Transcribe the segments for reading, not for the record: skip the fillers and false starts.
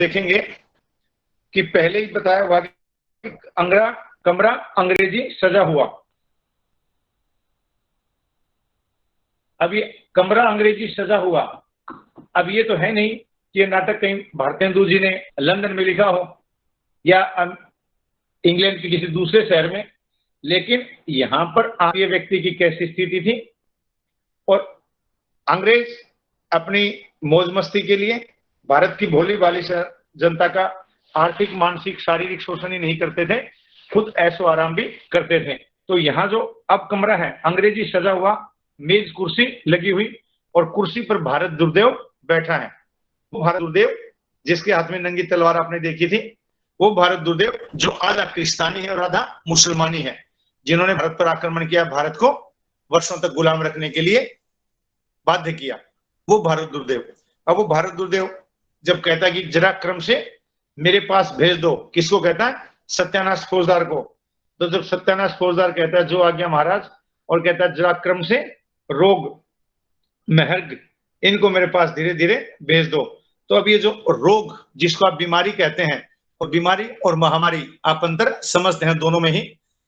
देखेंगे कि पहले ही बताया हुआ कि कमरा अंग्रेजी सजा हुआ। अब ये कमरा अंग्रेजी सजा हुआ, अब ये तो है नहीं कि ये नाटक कहीं भारतेंदु जी ने लंदन में लिखा हो या इंग्लैंड के किसी दूसरे शहर में, लेकिन यहां पर ये व्यक्ति की कैसी स्थिति थी और अंग्रेज अपनी मौज मस्ती के लिए भारत की भोली भाली जनता का आर्थिक, मानसिक, शारीरिक शोषण ही नहीं करते थे, खुद ऐशो आराम भी करते थे। तो यहाँ जो अब कमरा है अंग्रेजी सजा हुआ, मेज कुर्सी लगी हुई और कुर्सी पर भारत दुर्देव बैठा है। वो भारत दुर्देव जिसके हाथ में नंगी तलवार आपने देखी थी, वो भारत दुर्देव जो आधा क्रिस्तानी है और आधा मुसलमानी है, जिन्होंने भारत पर आक्रमण किया, भारत को वर्षों तक गुलाम रखने के लिए बाध्य किया, वो भारत दुर्देव। अब वो भारत दुर्देव जब कहता है कि जरा क्रम से मेरे पास भेज दो, किसको कहता है? सत्यानाश फौजदार को। तो जब सत्यानाश फौजदार कहता है जो आज्ञा महाराज, और कहता है जरा क्रम से रोग महर्ग इनको मेरे पास धीरे धीरे भेज दो। तो अब ये जो रोग जिसको आप बीमारी कहते हैं, और बीमारी और महामारी आप अंतर समझते हैं दोनों में ही।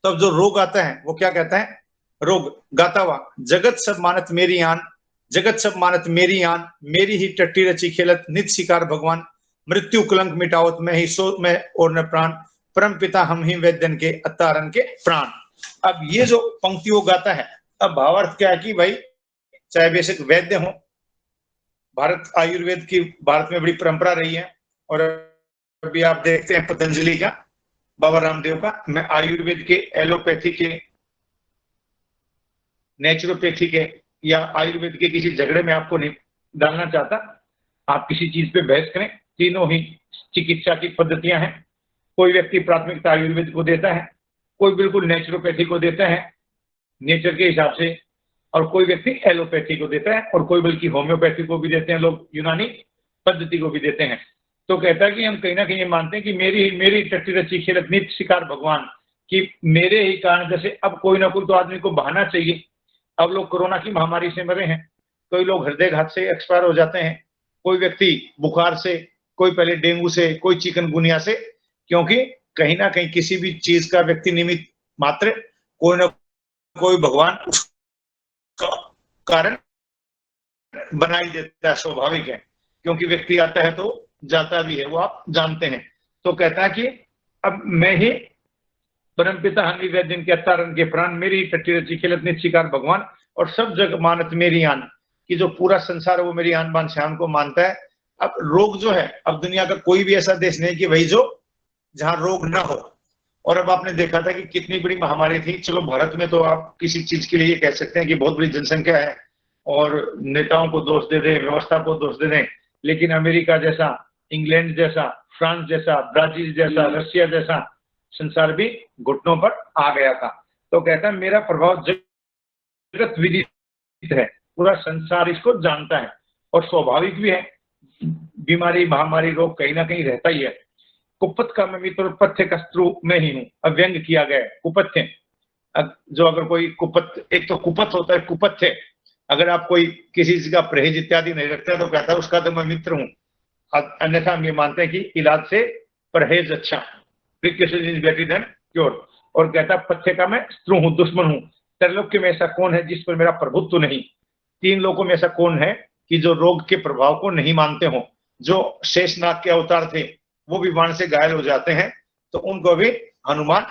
तो अब जो रोग आता है वो क्या कहता है? रोग गाता हुआ जगत सब मानत मेरी आन, जगत सब मानत मेरी आन, मेरी ही टट्टी रची खेलत नित शिकार भगवान, मृत्यु कलंक मिटावत मैं ही सो मैं और न प्राण, परम पिता हम ही वैद्यन के अतारन के प्राण। अब ये जो पंक्ति वो गाता है, अब भावार्थ क्या है कि भाई चाहे बेशक वैद्य हो, भारत आयुर्वेद की भारत में बड़ी परंपरा रही है, और अभी आप देखते हैं पतंजलि का, बाबा रामदेव का, मैं आयुर्वेद के, एलोपैथी के, नेचुरोपैथी के या आयुर्वेद के किसी झगड़े में आपको नहीं डालना चाहता। आप किसी चीज पे बहस करें, तीनों ही चिकित्सा की पद्धतियां हैं। कोई व्यक्ति प्राथमिकता आयुर्वेद को देता है, कोई बिल्कुल नेचुरोपैथी को देता है नेचर के हिसाब से, और कोई व्यक्ति एलोपैथी को देता है, और कोई बल्कि होम्योपैथी को भी देते हैं लोग, यूनानी पद्धति को भी देते हैं। तो कहता है कि हम कहीं ना कहीं मानते हैं कि मेरी टट्टी रची खेलत नित शिकार भगवान, कि मेरे ही कारण, जैसे अब कोई ना कोई तो आदमी को बहाना चाहिए। अब लोग कोरोना की महामारी से मरे हैं, कोई लोग हृदय घात से एक्सपायर हो जाते हैं, कोई व्यक्ति बुखार से, कोई पहले डेंगू से, कोई चिकनगुनिया से, क्योंकि कहीं ना कहीं किसी भी चीज का व्यक्ति निमित्त मात्र कोई ना कोई भगवान उसका कारण बनाई देता है, स्वाभाविक है, क्योंकि व्यक्ति आता है तो जाता भी है, वो आप जानते हैं। तो कहता है कि अब मैं ही परमपिता हंगी वैद्यन के अतारन के प्राण, मेरी ही टट्टी रची खेलत नित शिकार भगवान, और सब जग मानत मेरी आन, कि जो पूरा संसार वो मेरी आन बान शान को मानता है। अब रोग जो है, अब दुनिया का कोई भी ऐसा देश नहीं कि भाई जो जहां रोग ना हो। और अब आपने देखा था कि कितनी बड़ी महामारी थी। चलो भारत में तो आप किसी चीज के लिए ये कह सकते हैं कि बहुत बड़ी जनसंख्या है और नेताओं को दोष दे दें, व्यवस्था को दोष दे दें, लेकिन अमेरिका जैसा, इंग्लैंड जैसा, फ्रांस जैसा, ब्राजील जैसा, रशिया जैसा संसार भी घुटनों पर आ गया था। तो कहता है मेरा प्रभाव जगत विदित है, पूरा संसार इसको जानता है, और स्वाभाविक भी है, बीमारी महामारी रोग कहीं ना कहीं रहता ही है। कुपथ का मैं मित्र पथ्य कस्त्रु में ही हूँ, अव्यंग किया गया है कुपथ्य। जो अगर कोई कुपथ, एक तो कुपथ होता है, कुपथ्य, अगर आप कोई किसी चीज का परहेज इत्यादि नहीं रखते तो कहता है उसका तो मैं मित्र हूँ, अन्यथा हम ये मानते हैं कि इलाज से परहेज अच्छा, precaution is better than cure. और कहता पथ्य का मैं शत्रु हूँ, दुश्मन हूँ। त्रैलोक्य में ऐसा कौन है जिस पर मेरा प्रभुत्व नहीं? तीन लोगों में ऐसा कौन है कि जो रोग के प्रभाव को नहीं मानते हो? जो शेषनाग के अवतार थे वो भी बाण से घायल हो जाते हैं, तो उनको भी हनुमान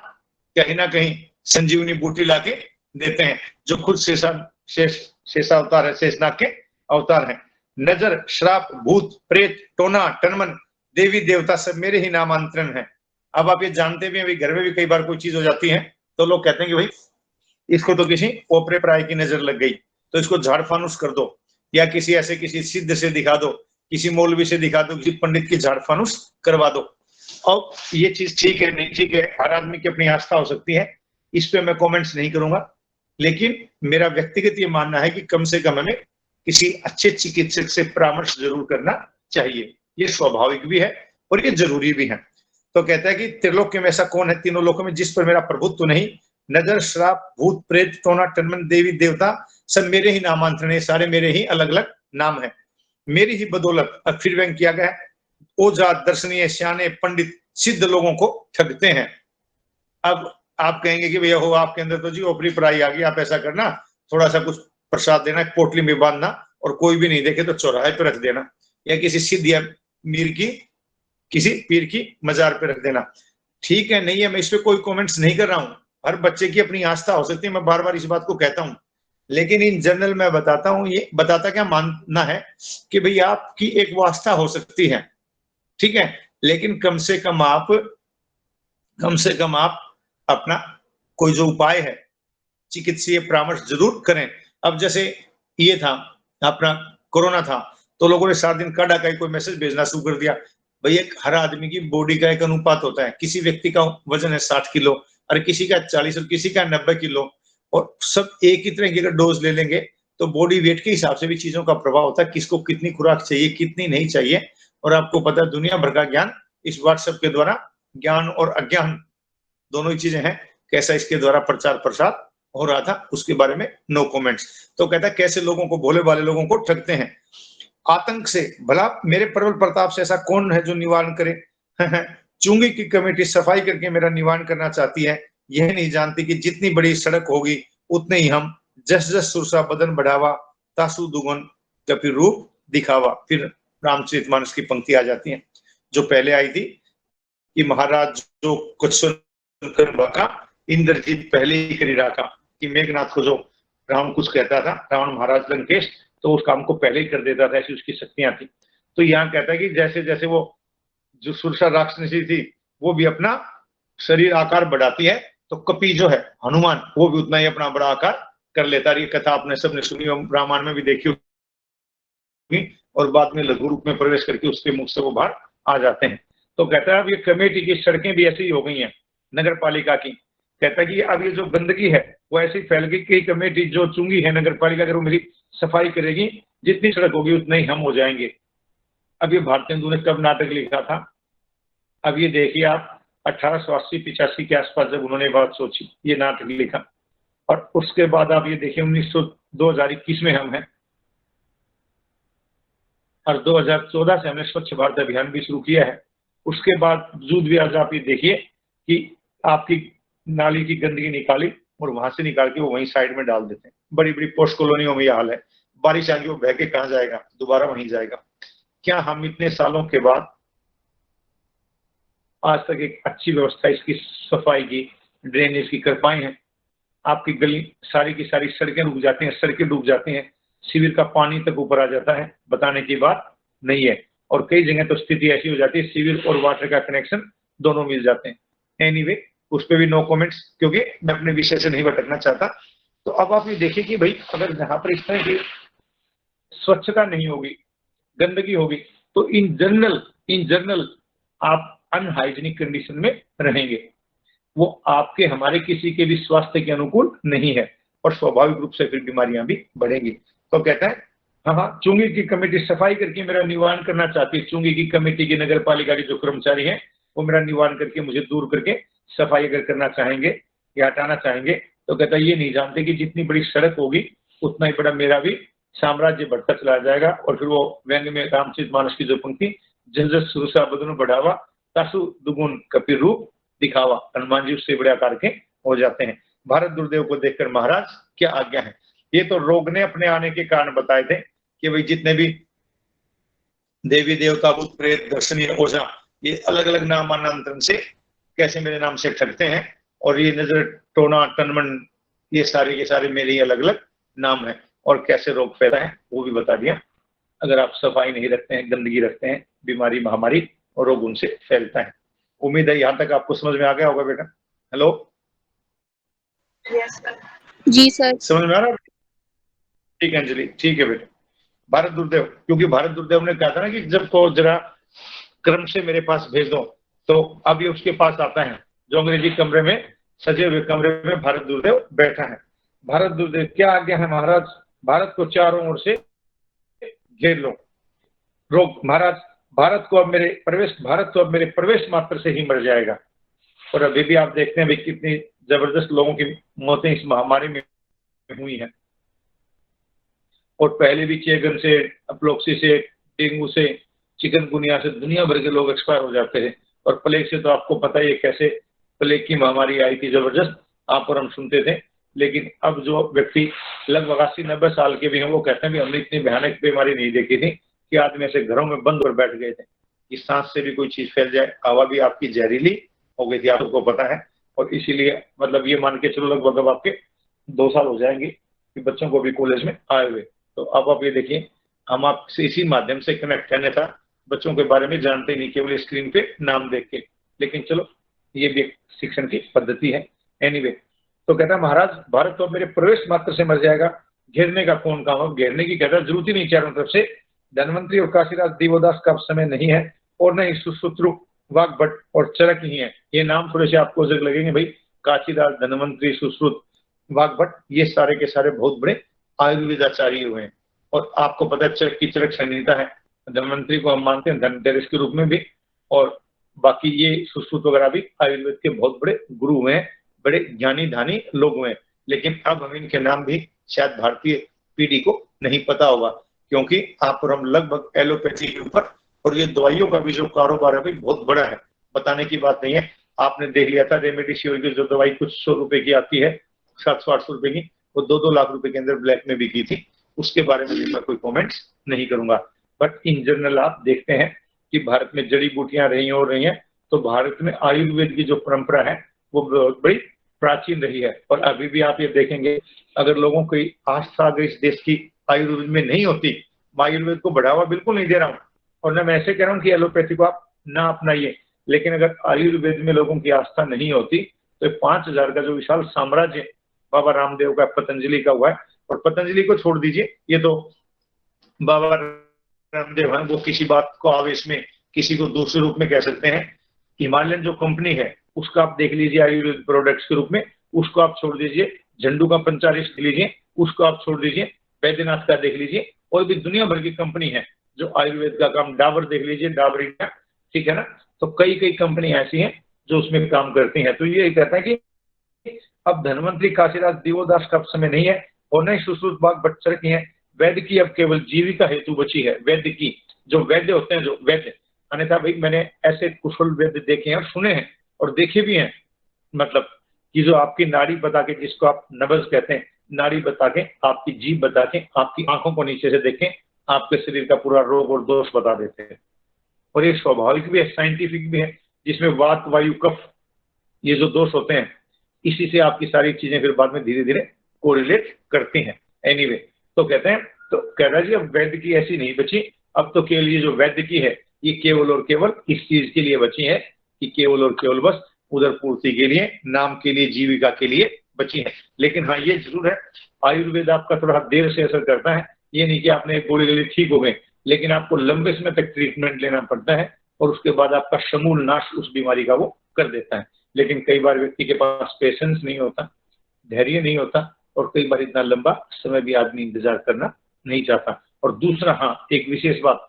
कहीं ना कहीं संजीवनी बूटी लाके देते हैं, जो खुद शेषा अवतार है, शेषनाग के अवतार हैं। नजर, श्राप, भूत, प्रेत, टोना, टनमन, देवी देवता सब मेरे ही नामांतरण है। अब आप ये जानते भी हैं, घर में भी कई बार कोई चीज हो जाती है तो लोग कहते हैं कि भाई इसको तो किसी ओपरे पराई की नजर लग गई, तो इसको झाड़ फानुस कर दो, या किसी ऐसे किसी सिद्ध से दिखा दो, किसी मौलवी से दिखा दो, किसी पंडित की झाड़ फानुस करवा दो। और ये चीज ठीक है नहीं ठीक है, हर आदमी की अपनी आस्था हो सकती है, इस पे मैं कमेंट्स नहीं करूंगा, लेकिन मेरा व्यक्तिगत ये मानना है कि कम से कम हमें किसी अच्छे चिकित्सक से परामर्श जरूर करना चाहिए। ये स्वाभाविक भी है और ये जरूरी भी है। तो कहता है कि त्रिलोक में ऐसा कौन है तीनों लोकों में जिस पर मेरा प्रभुत्व नहीं? नजर, श्राप, भूत, प्रेत, टोना, टनमन, देवी देवता सब मेरे ही नामांतरण है, सारे मेरे ही अलग अलग नाम है। मेरी ही बदौलत, अब फिर व्यंग किया गया है, ओझा, दर्शनीय, सियाने, पंडित, सिद्ध लोगों को ठगते हैं। अब आप कहेंगे कि भैया हो आपके अंदर तो जी ओपरी पराई आ गई, आप ऐसा करना, थोड़ा सा कुछ प्रसाद देना, पोटली में बांधना और कोई भी नहीं देखे तो चौराहे पे रख देना, या किसी सिद्ध या मीर की किसी पीर की मजार पे रख देना। ठीक है, नहीं है, मैं इस पे कोई कमेंट्स नहीं कर रहा हूं। हर बच्चे की अपनी आस्था हो सकती है, मैं बार बार इस बात को कहता हूं, लेकिन इन जनरल मैं बताता हूं, ये बताता क्या मानना है कि भाई आपकी एक वो आस्था हो सकती है, ठीक है, लेकिन कम से कम आप अपना कोई जो उपाय है चिकित्सीय परामर्श जरूर करें। अब जैसे ये था अपना कोरोना था, तो लोगों ने 7 दिन काढ़ा का कोई मैसेज भेजना शुरू कर दिया। भाई एक हर आदमी की बॉडी का एक अनुपात होता है, किसी व्यक्ति का वजन है 60 किलो और किसी का 40 और किसी का 90 किलो, और सब एक ही तरह की अगर डोज ले लेंगे तो बॉडी वेट के हिसाब से भी चीजों का प्रभाव होता है, किसको कितनी खुराक चाहिए कितनी नहीं चाहिए। और आपको पता है दुनिया भर का ज्ञान इस व्हाट्सएप के द्वारा, ज्ञान और अज्ञान दोनों ही चीजें हैं, कैसा इसके द्वारा प्रचार प्रसार हो रहा था उसके बारे में नो कमेंट्स। तो कहता है कैसे लोगों को, भोले भाले लोगों को ठगते हैं आतंक से, भला मेरे प्रबल प्रताप से ऐसा कौन है जो निवारण करे। चुंगी की कमेटी सफाई करके मेरा निवारण करना चाहती है, यह नहीं जानती कि जितनी बड़ी सड़क होगी उतने ही हम जस जस सुरसा बदन बढ़ावा, तासु दुगुन कपिल रूप दिखावा। फिर रामचरितमानस की पंक्ति आ जाती है जो पहले आई थी कि महाराज जो कुछ सुनकर बका, इंद्रजीत पहले ही करी राखा। कि मेघनाथ को जो रावण कुछ कहता था, रावण महाराज लंकेश, तो उस काम को पहले ही कर देता था, ऐसी उसकी शक्तियां थी। तो यहाँ कहता है कि जैसे जैसे वो जो सुरसा राक्षसी थी वो भी अपना शरीर आकार बढ़ाती है, तो कपि जो है हनुमान वो भी उतना ही अपना बड़ा आकार कर लेता है। ये कथा आपने सबने सुनी, रामायण में भी देखी होगी, और बाद में लघु रूप में प्रवेश करके उसके मुख से वो बाहर आ जाते हैं। तो कहता है अब ये कमेटी की सड़कें भी ऐसी ही हो गई हैं नगर पालिका की। कहता है कि अब ये जो गंदगी है वो ऐसी फैल गई कि कमेटी जो चुंगी है नगर पालिका, अगर वो मेरी सफाई करेगी, जितनी सड़क होगी उतने ही हम हो जाएंगे। अब ये भारतेंदु ने कब नाटक लिखा था, अब ये देखिए आप 1880-85 के आसपास जब उन्होंने बात सोची, ये नाटक लिखा, और उसके बाद आप ये देखिए 2021 में हम हैं, और 2014 से हमने स्वच्छ भारत अभियान भी शुरू किया है। उसके बावजूद भी आज आप ये देखिए कि आपकी नाली की गंदगी निकाली और वहां से निकाल के वो वहीं साइड में डाल देते हैं। बड़ी बड़ी पोस्ट कॉलोनियों में यह हाल है, बारिश आ गई वो बह के कहाँ जाएगा, दोबारा वहीं जाएगा। क्या हम इतने सालों के बाद आज तक एक अच्छी व्यवस्था इसकी सफाई की, ड्रेनेज की कर पाए हैं? आपकी गली सारी की सारी सड़कें डूब जाती हैं, सड़कें डूब जाती हैं, शिविर का पानी तक ऊपर आ जाता है, बताने की बात नहीं है। और कई जगह तो स्थिति ऐसी हो जाती है शिविर और वाटर का कनेक्शन दोनों मिल जाते हैं। एनीवे उस पर भी नो कमेंट्स, क्योंकि मैं अपने विषय से नहीं भटकना चाहता। तो अब आप ये देखिए कि भाई अगर यहाँ पर इस तरह की स्वच्छता नहीं होगी, गंदगी होगी, तो इन जनरल आप अनहाइजीनिक कंडीशन में रहेंगे, वो आपके हमारे किसी के भी स्वास्थ्य के अनुकूल नहीं है, और स्वाभाविक रूप से फिर बीमारियां भी बढ़ेंगी। तो कहता है हाँ, चुंगी की कमेटी सफाई करके मेरा निवारण करना चाहती है। चुंगी की कमेटी की नगर पालिका के जो कर्मचारी हैं वो मेरा निवारण करके मुझे दूर करके सफाई अगर करना चाहेंगे या हटाना चाहेंगे, तो कहता है ये नहीं जानते कि जितनी बड़ी सड़क होगी उतना ही बड़ा मेरा भी साम्राज्य बढ़ता चला जाएगा। और फिर वो व्यंग में रामचरितमानस की जो पंक्ति, जस सुरसा बदन बढ़ावा, तासु दुगुन कपिल रूप दिखावा, हनुमान जी उससे बड़े आकार के हो जाते हैं। भारत दुर्देव को देखकर महाराज क्या आज्ञा है। ये तो रोग ने अपने आने के कारण बताए थे कि भाई जितने भी देवी देवता भूत प्रेत दर्शनीय ओझा, ये अलग अलग नामांतरण से कैसे मेरे नाम से ठगते हैं, और ये नजर टोना टनमन ये सारे के सारे मेरे ही अलग अलग नाम है, और कैसे रोग फैला है वो भी बता दिया। अगर आप सफाई नहीं रखते हैं, गंदगी रखते हैं, बीमारी महामारी और रोग उनसे फैलता है। उम्मीद है यहाँ तक आपको समझ में आ गया होगा बेटा। Hello, yes sir. जी सर, समझ में आ रहा है? ठीक है अंजलि, ठीक है बेटा। भारत दुर्देव, क्योंकि भारत दुर्देव ने कहा था ना कि जब को जरा क्रम से मेरे पास भेज दो, तो अब ये उसके पास आता है जो अंग्रेजी कमरे में सजे हुए कमरे में भारत दुर्देव बैठा है। भारत दुर्देव क्या आज्ञा है महाराज, भारत को चारों ओर से घेर लो। रोग महाराज, भारत को अब मेरे प्रवेश मात्र से ही मर जाएगा। और अभी भी आप देखते हैं भाई कितनी जबरदस्त लोगों की मौतें इस महामारी में हुई हैं, और पहले भी चेगन से, अपलोक्सी से, डेंगू से, चिकनगुनिया से दुनिया भर के लोग एक्सपायर हो जाते थे, और प्लेग से तो आपको पता ही है कैसे प्लेग की महामारी आई थी जबरदस्त, आप और हम सुनते थे। लेकिन अब जो व्यक्ति लगभग 80-90 साल के भी हैं, वो कहते हैं भी हमने इतनी भयानक बीमारी नहीं देखी थी कि आदमी ऐसे घरों में बंद और बैठ गए थे, कि सांस से भी कोई चीज फैल जाए। हवा भी आपकी जहरीली हो गई थी, आपको पता है। और इसीलिए मतलब ये मान के चलो लगभग अब आपके 2 साल हो जाएंगे कि बच्चों को भी कॉलेज में आए हुए। तो अब आप ये देखिए, हम आपसे इसी माध्यम से कनेक्ट करने था, बच्चों के बारे में जानते नहीं, केवल स्क्रीन पे नाम देख के। लेकिन चलो, ये भी एक शिक्षण की पद्धति है। एनीवे, तो कहता है महाराज, भारत तो मेरे प्रवेश मात्र से मर जाएगा, घेरने का कौन काम। अब घेरने की कहता है जरूरत ही नहीं चारों तरफ से। धनवंतरी और काशीराज दिवोदास का समय नहीं है, और न ही सुश्रुत, वाग्भट और चरक ही है। ये नाम थोड़े से आपको जग लगेंगे भाई, काशीराज, धनवंतरी, सुश्रुत, वाग्भट, ये सारे के सारे बहुत बड़े आयुर्वेदाचार्य हुए हैं। और आपको पता है चरक की चरक संहिता है, धनवंतरी को हम मानते हैं धनतेरस के रूप में भी, और बाकी ये सुश्रुत वगैरह भी आयुर्वेद के बहुत बड़े गुरु हुए हैं, बड़े ज्ञानी धानी लोग हुए हैं। लेकिन अब हम इनके नाम भी शायद भारतीय पीढ़ी को नहीं पता होगा, क्योंकि आप और हम लगभग एलोपैथी के ऊपर, और ये दवाइयों का भी जो कारोबार है भाई बहुत बड़ा है, बताने की बात नहीं है। आपने देख लिया था रेमडेसिविर की जो दवाई कुछ 100 रुपए की आती है, 700-800 रुपए की, वो 2-2 लाख रुपए के अंदर ब्लैक में बिकी थी। उसके बारे में मैं कोई कमेंट्स नहीं करूंगा। बट इन जनरल आप देखते हैं कि भारत में जड़ी बूटियां रही हो रही हैं, तो भारत में आयुर्वेद की जो परंपरा है वो बड़ी प्राचीन रही है। और अभी भी आप ये देखेंगे, अगर लोगों की आस्था अगर इस देश की आयुर्वेद में नहीं होती, मैं आयुर्वेद को बढ़ावा बिल्कुल नहीं दे रहा हूँ, और न मैं ऐसे कह रहा हूँ कि एलोपैथी को आप ना अपनाइए, लेकिन अगर आयुर्वेद में लोगों की आस्था नहीं होती, तो 5000 का जो विशाल साम्राज्य बाबा रामदेव का, पतंजलि का हुआ है, और पतंजलि को छोड़ दीजिए, ये तो बाबा रामदेव है, वो किसी बात को आवेश में किसी को दूसरे रूप में कह सकते हैं। हिमालयन जो कंपनी है उसका आप देख लीजिए आयुर्वेद प्रोडक्ट्स के रूप में, उसको आप छोड़ दीजिए। झंडू का पंचारिश देख लीजिए, उसको आप छोड़ दीजिए। बैद्यनाथ का देख लीजिए, और भी दुनिया भर की कंपनी है जो आयुर्वेद का काम, डाबर देख लीजिए, डाबरी का, ठीक है ना। तो कई कई कंपनी ऐसी हैं जो उसमें काम करती हैं। तो ये कहता है कि अब धनवंतरी, काशीराज, दिवोदास का समय नहीं है, और न ही सुश्रुत, वाग्भट, चरक ही है। वैद्य की अब केवल जीविका हेतु बची है। वैद्य की जो वैद्य होते हैं, जो वैद्य, अन्यथा भाई मैंने ऐसे कुशल वैद्य देखे हैं और सुने हैं और देखे भी हैं, मतलब कि जो आपकी नाड़ी बता के, जिसको आप नब्ज कहते हैं, नाड़ी बता के, आपकी जीभ बता के, आपकी आंखों को नीचे से देखें, आपके शरीर का पूरा रोग और दोष बता देते हैं। और ये स्वाभाविक भी है, साइंटिफिक भी है, जिसमें वात, वायु, कफ, ये जो दोष होते हैं, इसी से आपकी सारी चीजें फिर बाद में धीरे धीरे कोरिलेट करती हैं। एनीवे, तो कहते हैं, तो कह रहा जी अब वैद्य की ऐसी नहीं बची, अब तो केवल ये जो वैद्य की है, ये केवल और केवल इस चीज के लिए बची है कि केवल और केवल बस उदर पूर्ति के लिए, नाम के लिए, जीविका के लिए बची है। लेकिन हाँ, ये जरूर है, आयुर्वेद आपका थोड़ा देर से असर करता है। ये नहीं कि आपने एक गोली ले ली ठीक हो गए, लेकिन आपको लंबे समय तक ट्रीटमेंट लेना पड़ता है, और उसके बाद आपका समूल नाश उस बीमारी का वो कर देता है। लेकिन कई बार व्यक्ति के पास पेशेंस नहीं होता, धैर्य नहीं होता, और कई बार इतना लंबा समय भी आदमी इंतजार करना नहीं चाहता। और दूसरा, हाँ, एक विशेष बात,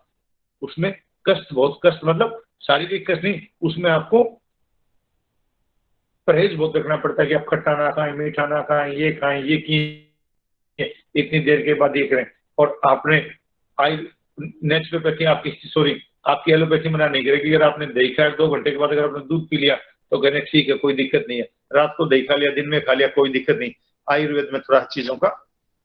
उसमें कष्ट, बहुत कष्ट, मतलब शारीरिक कष्ट नहीं, उसमें आपको परहेज बहुत रखना पड़ता है कि आप खट्टा ना खाएं, मीठा ना खाएं, ये खाएं, ये की इतनी देर के बाद ये करें। और आपने नेचुरोपैथी आपकी, सॉरी, आपकी एलोपैथी मना नहीं करेगी। अगर आपने दही खाया 2 घंटे के बाद अगर आपने दूध पी लिया तो कहने ठीक है, कोई दिक्कत नहीं है। रात को दही खा लिया, दिन में खा लिया, कोई दिक्कत नहीं। आयुर्वेद में थोड़ा चीजों का,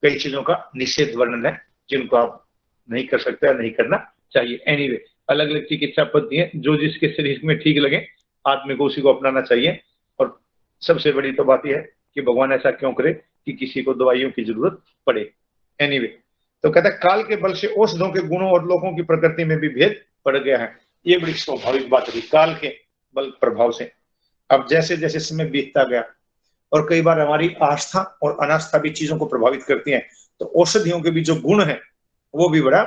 कई चीजों का निषेध वर्णन है, जिनको आप नहीं कर सकते, नहीं करना चाहिए। एनीवे, अलग अलग चिकित्सा पद्धति है, जो जिसके शरीर में ठीक लगे आदमी को उसी को अपनाना चाहिए। और सबसे बड़ी तो बात यह है कि भगवान ऐसा क्यों करे कि किसी को दवाइयों की जरूरत पड़े। एनीवे, तो कहता है काल के बल से औषधों के गुणों और लोगों की प्रकृति में भी भेद पड़ गया है। ये बड़ी स्वाभाविक बात है, काल के बल प्रभाव से। अब जैसे जैसे समय बीतता गया, और कई बार हमारी आस्था और अनास्था भी चीजों को प्रभावित करती है, तो औषधियों के भी जो गुण है वो भी बड़ा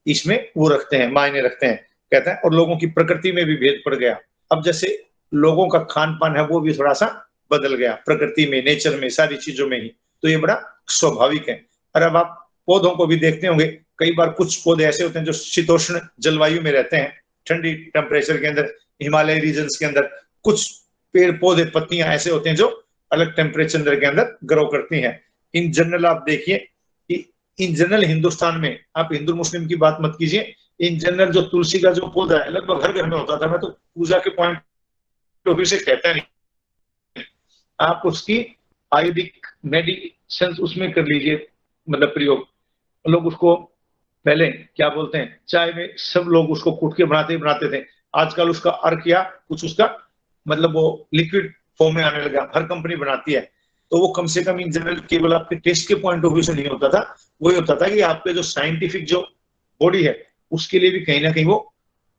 इसमें वो रखते हैं, मायने रखते हैं, कहता है। और लोगों की प्रकृति में भी भेद पड़ गया। अब जैसे लोगों का खान पान है वो भी थोड़ा सा बदल गया, प्रकृति में, नेचर में, सारी चीजों में ही, तो ये बड़ा स्वाभाविक है। और अब आप पौधों को भी देखते होंगे, कई बार कुछ पौधे ऐसे होते हैं जो शीतोष्ण जलवायु में रहते हैं, ठंडी टेम्परेचर के अंदर, हिमालय रीजन्स के अंदर। कुछ पेड़ पौधे, पत्तियां ऐसे होते हैं जो अलग टेम्परेचर के अंदर ग्रो करती हैं। इन जनरल आप देखिए कि इन जनरल हिंदुस्तान में, आप हिंदू मुस्लिम की बात मत कीजिए, इन जनरल जो तुलसी का जो पौधा है लगभग हर घर में होता था। मैं तो पूजा के पॉइंट ऑफ व्यू से कहता नहीं, आप उसकी आयुर्वेदिक मेडिसिन उसमें कर लीजिए, मतलब प्रयोग। लोग उसको पहले क्या बोलते हैं, चाय में सब लोग उसको कूट के बनाते थे। आजकल उसका अर्क या कुछ उसका मतलब वो लिक्विड फॉर्म में आने लगा, हर कंपनी बनाती है। तो वो कम से कम इन जनरल केवल आपके टेस्ट के पॉइंट ऑफ व्यू से नहीं होता था, वही होता था कि आपके जो साइंटिफिक जो बॉडी है उसके लिए भी कहीं ना कहीं वो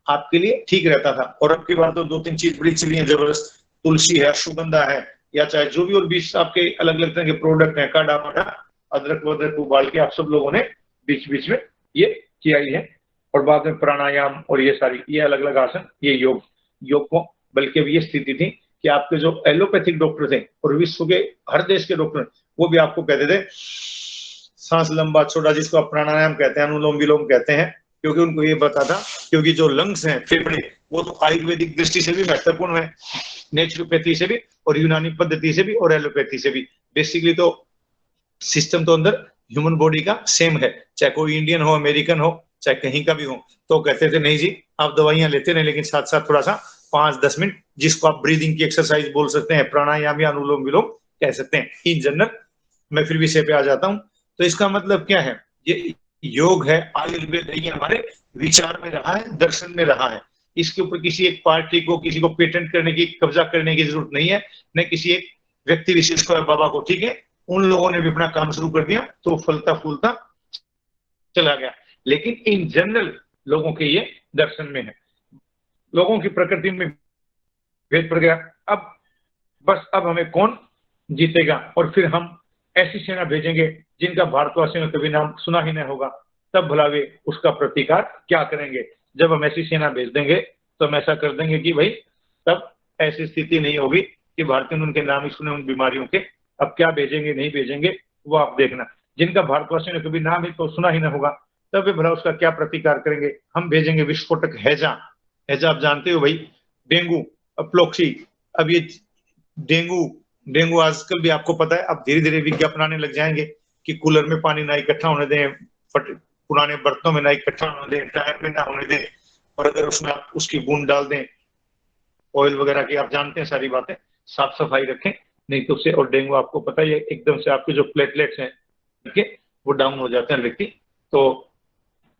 आपके लिए ठीक रहता था। और अब की बार तो 2-3 चीज बड़ी चली है जबरदस्त, तुलसी है, अश्वगंधा है, या चाहे जो भी और 20 आपके अलग अलग तरह के प्रोडक्ट हैं, काढ़ा वाढ़ा, अदरक वदरक उबाल के आप सब लोगों ने बीच बीच में ये किया ही है। और बाद में प्राणायाम और ये सारी ये अलग अलग आसन, ये योग को, बल्कि अब ये स्थिति थी कि आपके जो एलोपैथिक डॉक्टर थे और विश्व के हर देश के डॉक्टर, वो भी आपको कहते थे सांस लंबा छोटा, जिसको आप प्राणायाम कहते हैं, अनुलोम विलोम कहते हैं, क्योंकि उनको ये पता था क्योंकि जो लंग्स हैं, फेफड़े, वो तो आयुर्वेदिक दृष्टि से भी महत्वपूर्ण है, नेचुरोपैथी से भी और यूनानी पद्धति से भी और एलोपैथी से भी। बेसिकली तो सिस्टम तो अंदर ह्यूमन बॉडी का सेम है, चाहे कोई इंडियन हो, अमेरिकन हो, चाहे कहीं का भी हो। तो कहते थे नहीं जी आप दवाइयां लेते नहीं, लेकिन साथ साथ थोड़ा सा 5-10 मिनट, जिसको आप ब्रीदिंग की एक्सरसाइज बोल सकते हैं, प्राणायाम या अनुलोम विलोम कह सकते हैं इन जनरल। मैं फिर विषय पे आ जाता हूं। तो इसका मतलब क्या है, ये योग है, आयुर्वेद है, ये हमारे विचार में रहा है, दर्शन में रहा है। इसके ऊपर किसी एक पार्टी को, किसी को पेटेंट करने की, कब्जा करने की जरूरत नहीं है, न किसी एक व्यक्ति विशेष को, बाबा को। ठीक है, उन लोगों ने भी अपना काम शुरू कर दिया तो फलता फूलता चला गया। लेकिन इन जनरल लोगों के ये दर्शन में है, लोगों की प्रकृति में भेद पड़ गया। अब बस अब हमें कौन जीतेगा, और फिर हम ऐसी सेना भेजेंगे जिनका भारतवासियों ने कभी नाम सुना ही नहीं होगा, तब भला वे उसका प्रतिकार क्या करेंगे। जब हम ऐसी सेना भेज देंगे तो हम ऐसा कर देंगे कि भाई तब ऐसी स्थिति नहीं होगी कि भारतीय उनके नाम ही सुने उन बीमारियों के। अब क्या भेजेंगे नहीं भेजेंगे वो आप देखना, जिनका भारतवासियों ने कभी नाम ही तो सुना ही ना होगा, तब वे भला उसका क्या प्रतिकार करेंगे। हम भेजेंगे विस्फोटक हैजा। हैजा आप जानते हो भाई, डेंगू, अप्लोक्सी। अब ये डेंगू आजकल भी आपको पता है, अब धीरे धीरे विज्ञापन आने लग जाएंगे कि कूलर में पानी ना इकट्ठा होने दें, पुराने बर्तनों में ना इकट्ठा होने दें, टायर में ना होने दें, और अगर उसमें आप उसकी बूंद डाल दें ऑयल वगैरह की, आप जानते हैं सारी बातें, साफ सफाई रखें, नहीं तो उससे, और डेंगू आपको पता ही है एकदम से आपके जो प्लेटलेट्स हैं वो डाउन हो जाते हैं व्यक्ति, तो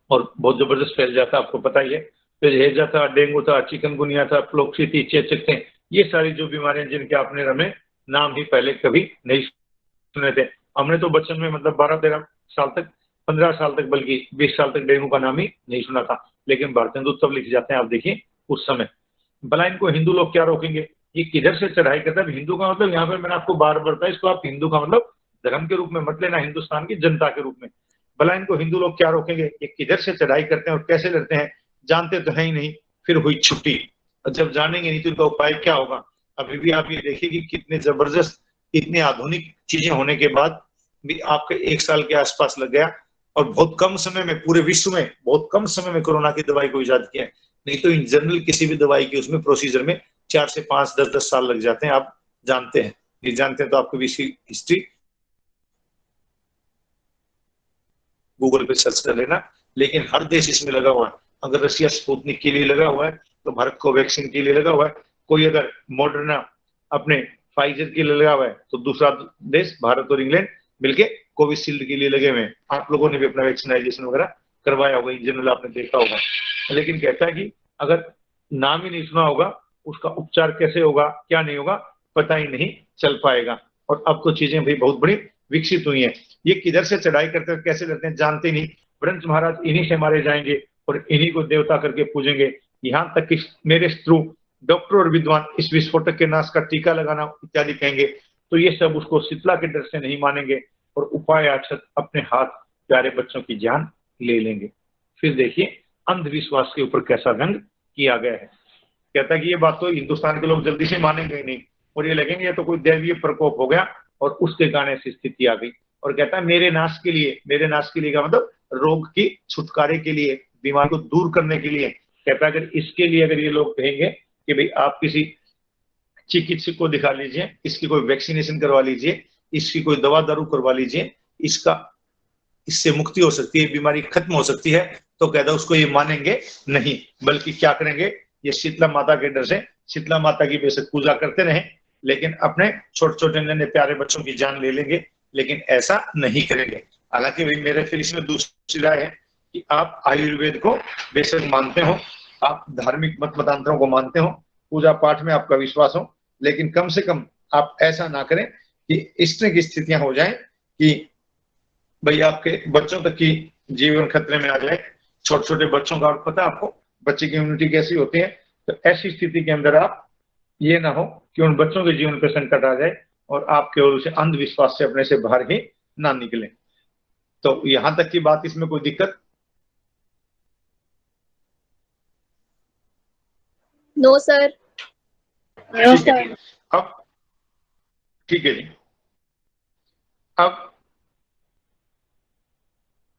और बहुत जबरदस्त फैल जाता है, आपको पता ही है। फिर हैजा था, डेंगू था, चिकनगुनिया था, प्लोक्सी थी, चेचक थे, ये सारी जो बीमारियां जिनके आपने हमें नाम ही पहले कभी नहीं सुने थे। हमने तो बचपन में मतलब 12-13 साल तक, 15 साल तक, बल्कि 20 साल तक डेंगू का नाम ही नहीं सुना था। लेकिन भारतीय हिंदू तब लिख जाते हैं, आप देखिए उस समय। भला इनको हिंदू लोग क्या रोकेंगे, ये किधर से चढ़ाई करता है। हिंदू का मतलब यहाँ पर मैंने आपको बार बार बताया, इसको आप हिंदू का मतलब धर्म के रूप में मत लेना, हिंदुस्तान की जनता के रूप में। भला इनको हिंदू लोग क्या रोकेंगे, ये किधर से चढ़ाई करते हैं और कैसे लड़ते हैं, जानते तो है ही नहीं। फिर हुई छुट्टी, और जब जानेंगे नहीं तो इनका उपाय क्या होगा। अभी भी आप ये देखिए कि कितने जबरदस्त, इतने आधुनिक चीजें होने के बाद भी आपके 1 साल के आसपास लग गया, और बहुत कम समय में, पूरे विश्व में बहुत कम समय में कोरोना की दवाई को इजाद किया है। नहीं तो इन जनरल किसी भी दवाई की उसमें प्रोसीजर में 4 से 5, 10-10 साल लग जाते हैं, आप जानते हैं। नहीं जानते हैं तो आपको भी इसकी हिस्ट्री गूगल पे सर्च कर लेना। लेकिन हर देश इसमें लगा हुआ है। अगर रशिया स्पुतनिक के लिए लगा हुआ है तो भारत कोवैक्सीन के लिए लगा हुआ है। कोई अगर मॉडर्ना अपने फाइजर के लिए लगा हुआ है तो दूसरा देश भारत और इंग्लैंड मिलके कोविशील्ड के लिए लगे हुए हैं। आप लोगों ने भी अपना वैक्सीनाइजेशन वगैरह करवाया होगा, इन जनरल आपने देखा होगा। लेकिन कहता है कि अगर नाम ही नहीं सुना होगा, उसका उपचार कैसे होगा, क्या नहीं होगा, पता ही नहीं चल पाएगा। और अब तो चीजें भी बहुत बड़ी विकसित हुई हैं। ये किधर से चढ़ाई करते हैं, कैसे लड़ते हैं, जानते नहीं। ब्रह्म महाराज इन्हीं से मारे जाएंगे और इन्हीं को देवता करके पूजेंगे। यहाँ तक कि मेरे थ्रू डॉक्टर और विद्वान इस विस्फोटक के नाश का टीका लगाना इत्यादि कहेंगे, तो ये सब उसको शीतला के डर से नहीं मानेंगे और उपाय आचत अपने हाथ प्यारे बच्चों की जान ले लेंगे। फिर देखिए अंधविश्वास के ऊपर कैसा रंग किया गया है। कहता है कि ये बात तो हिंदुस्तान के लोग जल्दी से मानेंगे ही नहीं, और ये लगेंगे ये तो कोई दैवीय प्रकोप हो गया और उसके कारण ऐसी स्थिति आ गई। और कहता है मेरे नाश के लिए का मतलब रोग की छुटकारे के लिए, बीमारी को दूर करने के लिए। कहता है अगर इसके लिए अगर ये लोग कहेंगे कि भाई आप किसी चिकित्सक को दिखा लीजिए, इसकी कोई वैक्सीनेशन करवा लीजिए, इसकी कोई दवा दारू करवा लीजिए, इससे मुक्ति हो सकती है, बीमारी खत्म हो सकती है, तो कहता उसको ये मानेंगे नहीं, बल्कि क्या करेंगे, ये शीतला माता के डर से शीतला माता की बेशक पूजा करते रहे, लेकिन अपने छोटे छोटे नन्हे प्यारे बच्चों की जान ले लेंगे, लेकिन ऐसा नहीं करेंगे। हालांकि भाई मेरे फिर इसमें दूसरी राय है कि आप आयुर्वेद को बेशक मानते हो, आप धार्मिक मत मतांतरों को मानते हो, पूजा पाठ में आपका विश्वास हो, लेकिन कम से कम आप ऐसा ना करें कि इस तरह की स्थितियां हो जाएं कि भाई आपके बच्चों तक की जीवन खतरे में आ जाए। छोटे छोटे बच्चों का पता है आपको, बच्चे की इम्यूनिटी कैसी होती है, तो ऐसी स्थिति के अंदर आप ये ना हो कि उन बच्चों के जीवन पर संकट आ जाए और आप केवल उसे अंधविश्वास से अपने से बाहर ही ना निकले। तो यहां तक की बात, इसमें कोई दिक्कत? No sir. ठीक है। अब ठीक है जी, अब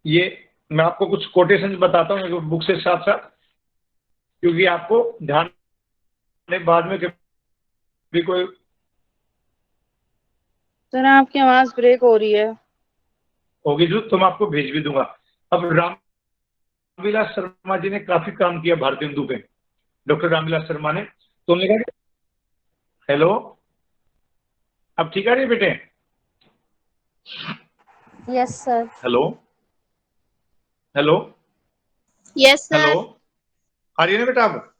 ये मैं आपको कुछ कोटेशन बताता हूँ बुक से साथ साथ, क्योंकि आपको ध्यान बाद में भी कोई। सर आपकी आवाज ब्रेक हो रही है। होगी जो तो मैं आपको भेज भी दूंगा। अब रामविलास शर्मा जी ने काफी काम किया भारतीय हिंदू पे, डॉक्टर रामविलास शर्मा ने। तो उन्होंने कहा, हेलो अब ठीक आ रही है बेटे? Yes sir. Hello hello yes sir. Hello, आ रही है ना बेटा अब?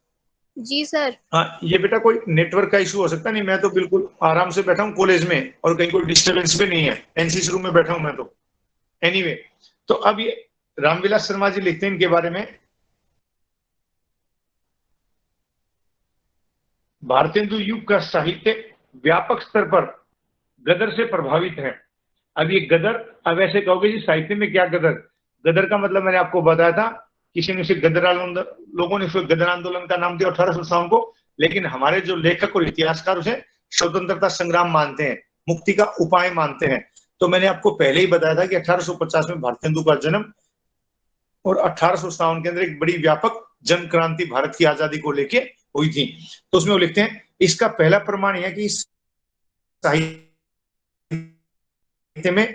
जी सर। हाँ, ये बेटा कोई नेटवर्क का इशू हो सकता नहीं, मैं तो बिल्कुल आराम से बैठा हूँ कॉलेज में और कहीं कोई डिस्टर्बेंस भी नहीं है, एनसीसी रूम में बैठा हूँ मैं तो। एनीवे, तो अब ये रामविलास शर्मा जी लिखते हैं इनके बारे में, भारतीय हिंदू युग का साहित्य व्यापक स्तर पर गदर से प्रभावित है। अब ये गदर, अब ऐसे कहोगे जी साहित्य में क्या गदर? गदर का मतलब मैंने आपको बताया था, किसी ने उसे गदर आंदोलन, लोगों ने उसे गदर आंदोलन का नाम दिया 1857 को, लेकिन हमारे जो लेखक और इतिहासकार उसे स्वतंत्रता संग्राम मानते हैं, मुक्ति का उपाय मानते हैं। तो मैंने आपको पहले ही बताया था कि 1850 में भारतीय हिंदू का जन्म और 1857 के अंदर एक बड़ी व्यापक जन क्रांति भारत की आजादी को लेके हुई थी। तो उसमें वो लिखते हैं, इसका पहला प्रमाण यह है कि साहित्य में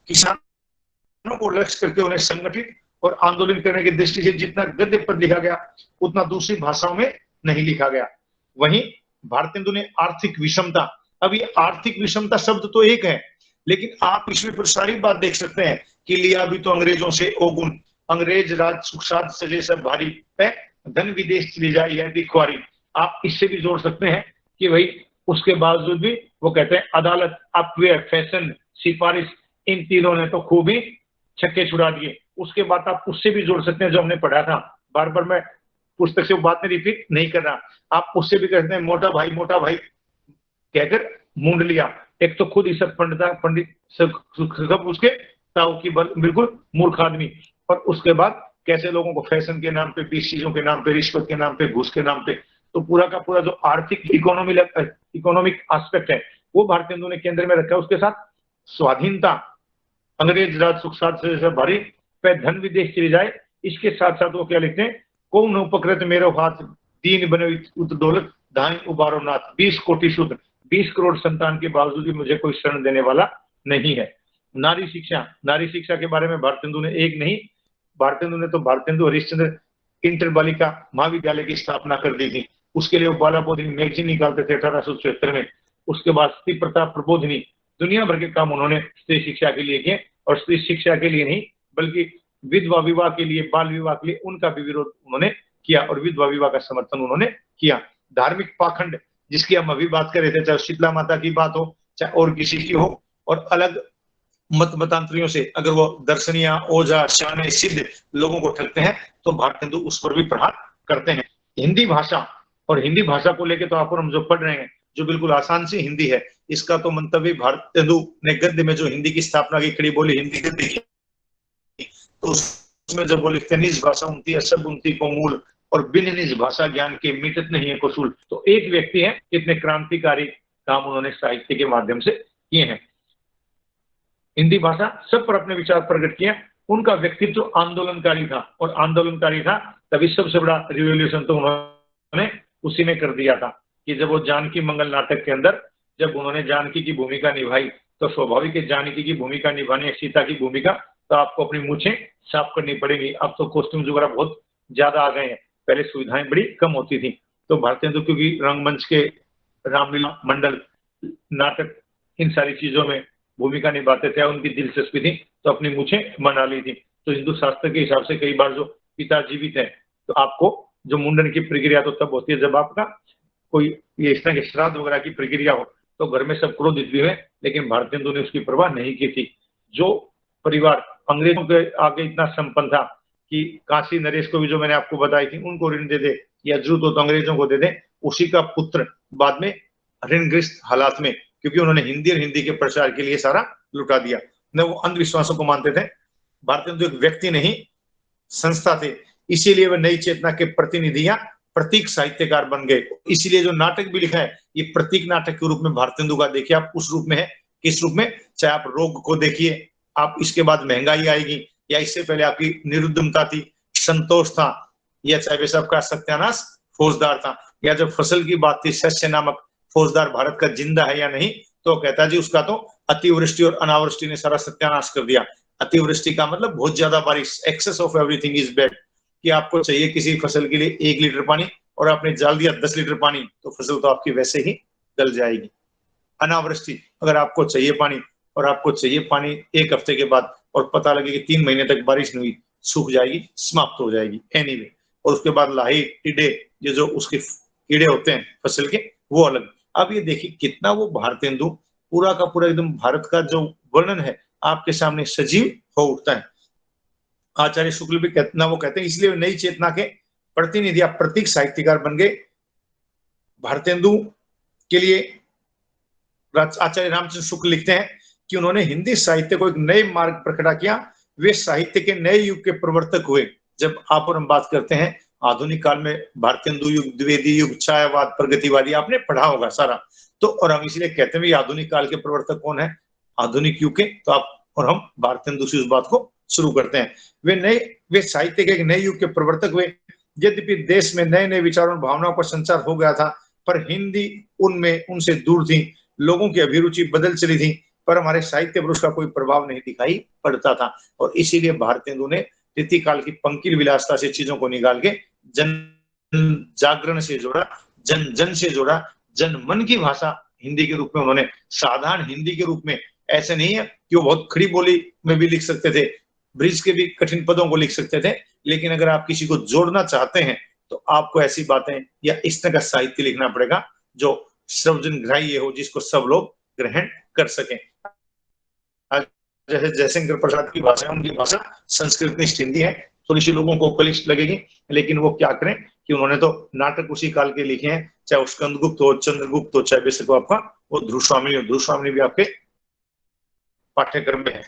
किसानों को लक्ष्य करके उन्हें संगठित और आंदोलन करने की दृष्टि से जितना गद्य पद लिखा गया उतना दूसरी भाषाओं में नहीं लिखा गया। वहीं भारतीय हिंदू ने आर्थिक विषमता, अब ये आर्थिक विषमता शब्द तो एक है, लेकिन आप इसमें सारी बात देख सकते हैं कि लिया भी तो अंग्रेजों से ओगुन, अंग्रेज राज सुख साध सजे सब भारी है, धन विदेश चली जाए यह दिखवारी। आप इससे भी जोड़ सकते हैं कि भाई उसके बावजूद भी वो कहते हैं अदालत, अपव्यय, फैशन, सिफारिश, इन तीनों ने तो खूब ही छक्के छुड़ा दिए। उसके बाद आप उससे भी जोड़ सकते हैं जो हमने पढ़ा था, बार बार मैं पुस्तक से वो बात में रिपीट नहीं कर रहा, आप उससे भी कहते हैं मोटा भाई कहकर मूंड लिया। एक तो खुद ही सब पंडित सब उसके ताऊ की बिल्कुल मूर्ख आदमी, और उसके बाद कैसे लोगों को फैशन के नाम पे, 20 चीजों के नाम पे, रिश्वत के नाम पे, घूस के नाम पे, तो पूरा का पूरा जो आर्थिक इकोनॉमिक एस्पेक्ट है वो भारतीय हिंदू ने केंद्र में रखा है। उसके साथ स्वाधीनता, अंग्रेज राज सुख साथ से भारी पे धन विदेश चली जाए, इसके साथ साथ वो क्या लिखते हैं, कौन उपकृत मेरो हाथ दीन बने दौलत धान उबारो नाथ, 20 कोटि शूद्र, 20 करोड़ संतान के बावजूद भी मुझे कोई शरण देने वाला नहीं है। नारी शिक्षा के बारे में भारतीय हिंदू ने एक नहीं, भारतीय हिंदू ने तो भारतीय हिंदू हरिश्चंद्र इंटर बालिका महाविद्यालय की स्थापना कर दी थी। उसके लिए वो बाला बोधिनी मैगजीन निकालते थे 1876 में। उसके बाद स्त्री प्रताप प्रबोधिनी, दुनिया भर के काम उन्होंने स्त्री शिक्षा के लिए किए, और स्त्री शिक्षा के लिए नहीं बल्कि विधवा विवाह के लिए, बाल विवाह के लिए उनका भी विरोध उन्होंने किया और विधवा विवाह का समर्थन उन्होंने किया। धार्मिक पाखंड जिसकी हम अभी बात कर रहे थे, चाहे शीतला माता की बात हो चाहे और किसी की हो, और अलग मत मतांतरियों से अगर वो दर्शनिया, ओझा, शाने, सिद्ध लोगों को ठगते हैं तो भारतीय हिंदू उस पर भी प्रहार करते हैं। हिंदी भाषा, और हिंदी भाषा को लेकर तो आप हम जो पढ़ रहे हैं जो बिल्कुल आसान सी हिंदी है, इसका तो मंतव्य भारतीय हिंदू ने गद्य में जो हिंदी की स्थापना की, खड़ी बोली हिंदी गद्य की, तो उसमें जब वो लिखते हैं निज भाषा उनती असब उनती को मूल और बिन निज भाषा ज्ञान के मिटत नहीं है कुसूल। तो एक व्यक्ति है, कितने क्रांतिकारी काम उन्होंने साहित्य के माध्यम से किए हैं। हिंदी भाषा सब पर अपने विचार प्रकट किए। उनका व्यक्तित्व आंदोलनकारी था, और आंदोलनकारी था तभी सबसे बड़ा रिवॉल्यूशन तो उन्होंने उसी में कर दिया था कि जब वो जानकी मंगल नाटक के अंदर जब उन्होंने जानकी की भूमिका निभाई, तो स्वाभाविक है जानकी की भूमिका निभाने, सीता की भूमिका तो आपको अपनी मूछें साफ करनी पड़ेगी। अब तो कॉस्ट्यूम्स वगैरह बहुत ज्यादा आ गए हैं, पहले सुविधाएं बड़ी कम होती थी। तो भारतीय तो क्योंकि रंगमंच के रामलीला मंडल, नाटक, इन सारी चीजों में भूमिका निभाते थे, उनकी दिलचस्पी थी, तो अपनी मूछें बना ली थी। तो हिंदू शास्त्र के हिसाब से कई बार जो पिता जीवित है तो आपको जो मुंडन की प्रक्रिया तो तब होती है जब आपका कोई ये इस तरह के श्राद्ध वगैरह की प्रक्रिया हो, तो घर में सब क्रोधित भी हुए, लेकिन भारतीय हिंदू ने उसकी परवाह नहीं की थी। जो परिवार अंग्रेजों के आगे इतना संपन्न था कि काशी नरेश को भी जो मैंने आपको बताई थी उनको ऋण दे दे या जरूरत हो तो अंग्रेजों को दे दे, उसी का पुत्र बाद में ऋणग्रस्त हालात में, क्योंकि उन्होंने हिंदी और हिंदी के प्रचार के लिए सारा लुटा दिया, न वो अंधविश्वासों को मानते थे। भारतीय हिंदू एक व्यक्ति नहीं संस्था थे, इसीलिए वे नई चेतना के प्रतिनिधि या प्रतीक साहित्यकार बन गए। इसीलिए जो नाटक भी लिखा है ये प्रतीक नाटक के रूप में भारतीय हिंदू का देखिए आप उस रूप में है, किस रूप में, चाहे आप रोग को देखिए, आप इसके बाद महंगाई आएगी, या इससे पहले आपकी निरुद्धमता थी, संतोष था, या चाहे वे सबका सत्यानाश फौजदार था, या जब फसल की बात थी शस्य नामक फौजदार भारत का जिंदा है या नहीं, तो कहता जी उसका तो अतिवृष्टि और अनावृष्टि ने सारा सत्यानाश कर दिया। अतिवृष्टि का मतलब बहुत ज्यादा बारिश, excess of everything is bad, कि आपको चाहिए किसी फसल के लिए 1 लीटर पानी और आपने डाल दिया 10 लीटर पानी, तो फसल तो आपकी वैसे ही गल जाएगी। अनावृष्टि, अगर आपको चाहिए पानी और आपको चाहिए पानी 1 हफ्ते के बाद और पता लगे कि 3 महीने तक बारिश नहीं हुई, सूख जाएगी, समाप्त हो जाएगी एनीवे। और उसके बाद लाही टिड्डे, ये जो उसके कीड़े होते हैं फसल के, वो अलग। अब ये देखिए कितना वो भारतीय हिंदू पूरा का पूरा एकदम भारत का जो वर्णन है आपके सामने सजीव हो उठता है। आचार्य शुक्ल भी कहते, वो कहते हैं इसलिए नई चेतना के प्रतिनिधि या प्रतीक साहित्यकार बन गए। भारतीय हिंदू के लिए आचार्य रामचंद्र शुक्ल लिखते हैं कि उन्होंने हिंदी साहित्य को एक नए मार्ग पर खड़ा किया, वे साहित्य के नए युग के प्रवर्तक हुए। जब आप और हम बात करते हैं आधुनिक काल में भारतीय हिंदू युग, द्विवेदी युग, छायावाद, प्रगतिवादी, आपने पढ़ा होगा सारा, तो और हम इसलिए कहते हैं आधुनिक काल के प्रवर्तक कौन है, आधुनिक युग के, तो आप और हम भारतीय हिंदू से उस बात को शुरू करते हैं। वे साहित्य के एक नए युग के प्रवर्तक हुए। यद्यपि देश में नए नए विचारों और भावनाओं का संचार हो गया था, पर हिंदी उनमें उनसे दूर थी, लोगों की अभिरुचि बदल चली थी, पर हमारे साहित्य पर उसका कोई प्रभाव नहीं दिखाई पड़ता था। और इसीलिए भारतीय हिंदू ने रीतिकाल की पंकिल विलासता से चीजों को निकाल के जन जागरण से जोड़ा, जन जन से जोड़ा, जन मन की भाषा हिंदी के रूप में उन्होंने, साधारण हिंदी के रूप में, ऐसे नहीं है कि वो बहुत खड़ी बोली में भी लिख सकते थे, ब्रिज के भी कठिन पदों को लिख सकते थे, लेकिन अगर आप किसी को जोड़ना चाहते हैं तो आपको ऐसी बातें या इस तरह का साहित्य लिखना पड़ेगा जो सर्वजन ग्राह्य हो, जिसको सब लोग ग्रहण कर सकें। जैसे जयशंकर प्रसाद की भाषा, उनकी भाषा संस्कृत निष्ठ हिंदी है, थोड़ी सी लोगों को कलिष्ठ लगेगी, लेकिन वो क्या करें कि उन्होंने तो नाटक उसी काल के लिखे हैं, चाहे वो स्कंदगुप्त हो, चंद्रगुप्त हो, चाहे बेशक आपका वो ध्रुव स्वामी हो, ध्रुव स्वामी भी आपके पाठ्यक्रम में है।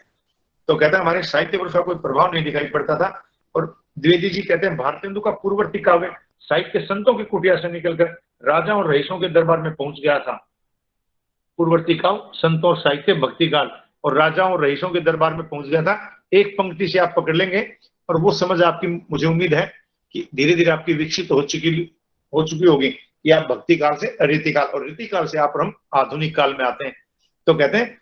तो कहता है हमारे साहित्य पर उसका कोई प्रभाव नहीं दिखाई पड़ता था। और द्विवेदी जी कहते हैं भारतीय हिंदू का पूर्ववर्ती काव्य साहित्य संतों की कुटिया से निकलकर राजा और रईसों के दरबार में पहुंच गया था। पूर्ववर्ती काव्य संतों और साहित्य भक्ति काल और राजाओं और रईसों के दरबार में पहुंच गया था। एक पंक्ति से आप पकड़ लेंगे और वो समझ आपकी, मुझे उम्मीद है कि धीरे धीरे आपकी विकसित हो चुकी होगी कि आप भक्ति काल से रीतिकाल और रीतिकाल से आप और हम आधुनिक काल में आते हैं। तो कहते हैं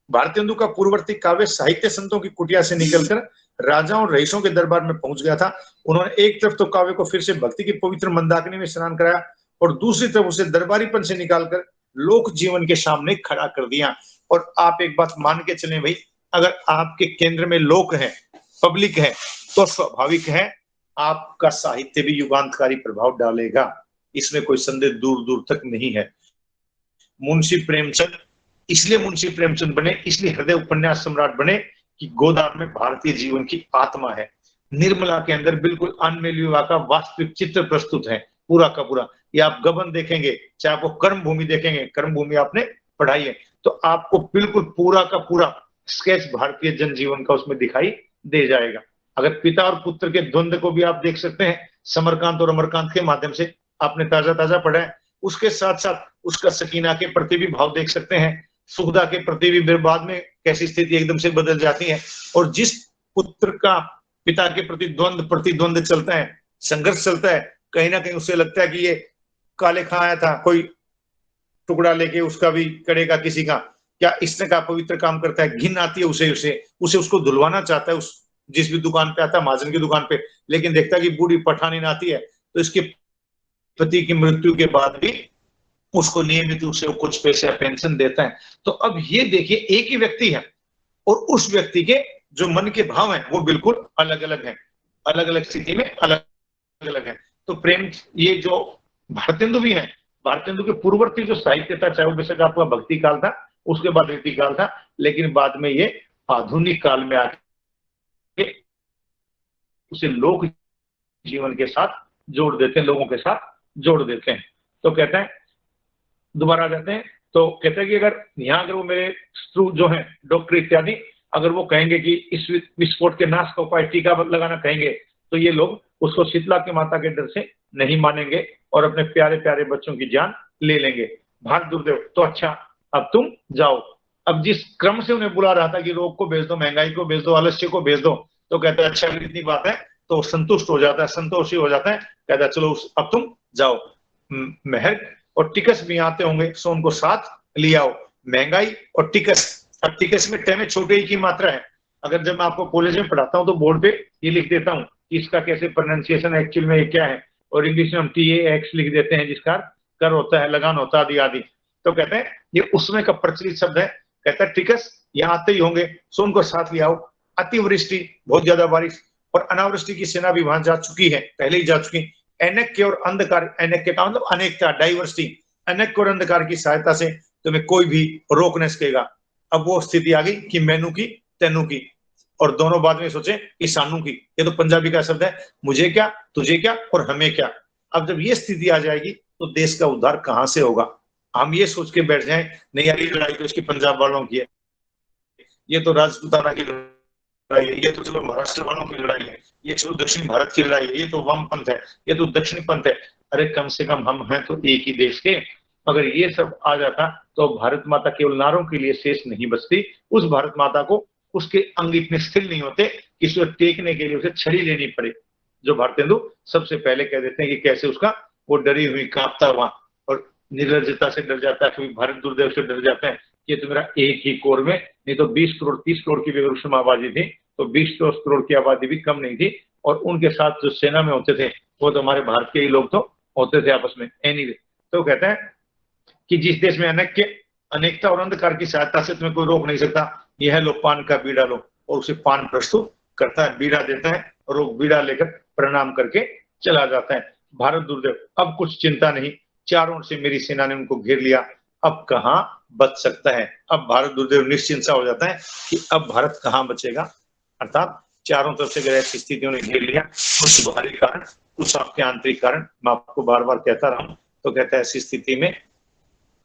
भारतीय हिंदू का पूर्ववर्ती काव्य साहित्य संतों की कुटिया से निकलकर राजाओं और रईसों के दरबार में पहुंच गया था। उन्होंने एक तरफ तो काव्य को फिर से भक्ति की पवित्र मंदाकिनी में स्नान कराया और दूसरी तरफ उसे दरबारीपन से निकालकर लोक जीवन के सामने खड़ा कर दिया। और आप एक बात मान के चलें भाई, अगर आपके केंद्र में लोक है, पब्लिक है, तो स्वाभाविक है आपका साहित्य भी युगांतकारी प्रभाव डालेगा, इसमें कोई संदेह दूर दूर तक नहीं है। मुंशी प्रेमचंद इसलिए मुंशी प्रेमचंद बने, इसलिए हृदय उपन्यास सम्राट बने कि गोदान में भारतीय जीवन की आत्मा है। निर्मला के अंदर बिल्कुल अनमेल विवाह का वास्तविक चित्र प्रस्तुत है पूरा का पूरा। ये आप गबन देखेंगे, चाहे आपको कर्म भूमि देखेंगे, कर्म भूमि आपने पढ़ाई है, तो आपको बिल्कुल पूरा का पूरा स्केच भारतीय जनजीवन का उसमें दिखाई दे जाएगा। अगर पिता और पुत्र के द्वंद्व को भी आप देख सकते हैं समरकांत और अमरकांत के माध्यम से, आपने ताजा ताजा पढ़ा है। उसके साथ साथ उसका सकीना के प्रति भी भाव देख सकते हैं, सुखदा के प्रति भी बाद में कैसी स्थिति एकदम से बदल जाती है। और जिस पुत्र का पिता के प्रति प्रतिद्वंद चलता है, संघर्ष चलता है, कहीं ना कहीं उसे लगता है कि ये काले खां आया था, कोई टुकड़ा लेके उसका भी करेगा किसी का, क्या इसने का पवित्र काम करता है, घिन आती है उसे उसको धुलवाना चाहता है, उस जिस भी दुकान पे आता है, महाजन की दुकान पे, लेकिन देखता है कि बूढ़ी पठानी आती है, तो इसके पति की मृत्यु के बाद भी उसको नियमित रूप से कुछ पैसे पेंशन देता है। तो अब ये देखिए, एक ही व्यक्ति है और उस व्यक्ति के जो मन के भाव हैं वो बिल्कुल अलग अलग हैं, अलग अलग स्थिति में अलग अलग है। तो प्रेम, ये जो भारतेंदु भी है, भारतेंदु के पूर्ववर्ती जो साहित्य था, चाहे वो बेशक आपका भक्ति काल था, उसके बाद रीति काल था, लेकिन बाद में ये आधुनिक काल में आके उसे लोक जीवन के साथ जोड़ देते हैं, लोगों के साथ जोड़ देते हैं। तो कहते हैं, दोबारा आ जाते हैं, तो कहते हैं कि अगर यहाँ अगर वो मेरे शत्रु जो है डॉक्टर इत्यादि, अगर वो कहेंगे कि इस विस्फोट के नाश का उपाय टीका लगाना कहेंगे, तो ये लोग उसको शीतला की माता के डर से नहीं मानेंगे और अपने प्यारे प्यारे बच्चों की जान ले लेंगे। भारत दुर्देव, तो अच्छा अब तुम जाओ। अब जिस क्रम से उन्हें बुला रहा था कि रोग को भेज दो, महंगाई को भेज दो, आलस्य को भेज दो, तो कहते हैं अच्छा इतनी बात है, तो संतुष्ट हो जाता है, संतोषी हो जाता है, कहता है चलो अब तुम जाओ। महर और टिकस भी आते होंगे, सो उनको साथ ले आओ। महंगाई और टिकस, अब टिकस में टे में छोटे ही की मात्रा है। अगर जब मैं आपको कॉलेज में पढ़ाता हूँ तो बोर्ड पे ये लिख देता हूँ कि इसका कैसे प्रोनाउंसिएशन एक्चुअल में ये क्या है, और इंग्लिश में हम TAX लिख देते हैं, जिसका कर होता है, लगान होता है, आदि आदि। तो कहते हैं ये उसमें का प्रचलित शब्द है। कहता है टिकस यहाँ आते ही होंगे, सो उनको साथ ले आओ। अतिवृष्टि, बहुत ज्यादा बारिश, और अनावृष्टि की सेना भी वहां जा चुकी है, पहले ही जा चुकी। अनेक और अंधकार, अनेक का मतलब अनेकता, डाइवर्सिटी, अनेक और अंधकार की सहायता से तुम्हें कोई भी रोक नहीं सकेगा। अब वो स्थिति आ गई कि मैनू की तेनू की, और दोनों बाद में सोचे कि सानू की। ये तो पंजाबी का शब्द है, मुझे क्या, तुझे क्या और हमें क्या। अब जब ये स्थिति आ जाएगी तो देश का उद्धार कहां से होगा। हम ये सोच के बैठ जाएं नहीं यार ये लड़ाई तो इसकी पंजाब वालों की है, ये तो राजपूताना की लड़ाई है, ये तो चलो महाराष्ट्र वालों की लड़ाई है, ये चलो दक्षिण भारत की लड़ाई है, ये तो वामपंथ है, ये तो दक्षिण पंथ है। अरे कम से कम हम हैं तो एक ही देश के। अगर ये सब आ जाता तो भारत माता केवल नारों के लिए शेष नहीं बचती। उस भारत माता को उसके अंग इतने स्थिर नहीं होते कि उसे टेकने के लिए उसे छड़ी लेनी पड़े। जो भारतेंदु सबसे पहले कह देते हैं कि कैसे उसका वो डरी हुई कांपता हुआ और निर्लजता से डर जाता है, कभी भारत दुर्देव से डर जाता है कि तो मेरा एक ही कोर में, नहीं तो 20 करोड़ 30 करोड़ की भी आबादी थी, तो 20 करोड़ की आबादी भी कम नहीं थी। और उनके साथ जो सेना में होते थे वो तो हमारे भारत के ही लोग तो होते थे आपस में। एनीवे, तो कहता है कि जिस देश में अनेकता और अंधकार की सहायता से तुम्हें कोई रोक नहीं सकता, यह लो पान का बीड़ा लो, और उसे पान प्रस्तुत करता है, बीड़ा देता है और वो बीड़ा लेकर प्रणाम करके चला जाता है। भारत दुर्देव, अब कुछ चिंता नहीं, चारों ओर से मेरी सेना ने उनको घेर लिया, अब कहां बच सकता है। अब भारत दुर्देव निश्चिंत सा हो जाता है कि अब भारत कहां बचेगा, अर्थात चारों तरफ से अगर ऐसी स्थितियों ने घेर लिया, कुछ बाहरी कारण, कुछ आपके आंतरिक कारण, मैं आपको बार बार कहता रहा हूं, तो कहता है ऐसी स्थिति में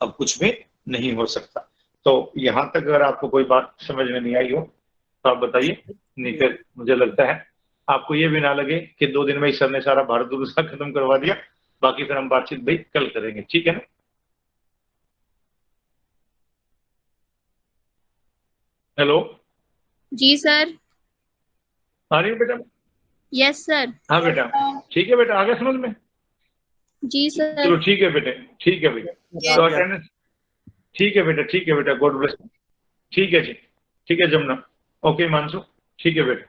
अब कुछ भी नहीं हो सकता। तो यहां तक अगर आपको कोई बात समझ में नहीं आई हो तो आप बताइए, नहीं फिर मुझे लगता है आपको ये भी ना लगे कि 2 दिन में ही सर ने सारा भारत दुर्गा खत्म करवा दिया, बाकी फिर हम बातचीत भाई कल करेंगे, ठीक है ना। हेलो जी सर। आ रही है बेटा? Yes sir. हाँ बेटा, ठीक है बेटा, आ गया समझ में? जी सर। चलो ठीक है बेटे, ठीक है भैया, तो अटेंडेंस ठीक है बेटा, ठीक है बेटा, गॉड ब्लेस। ठीक है जी, ठीक है जमुना, ओके मानसू, ठीक है बेटा।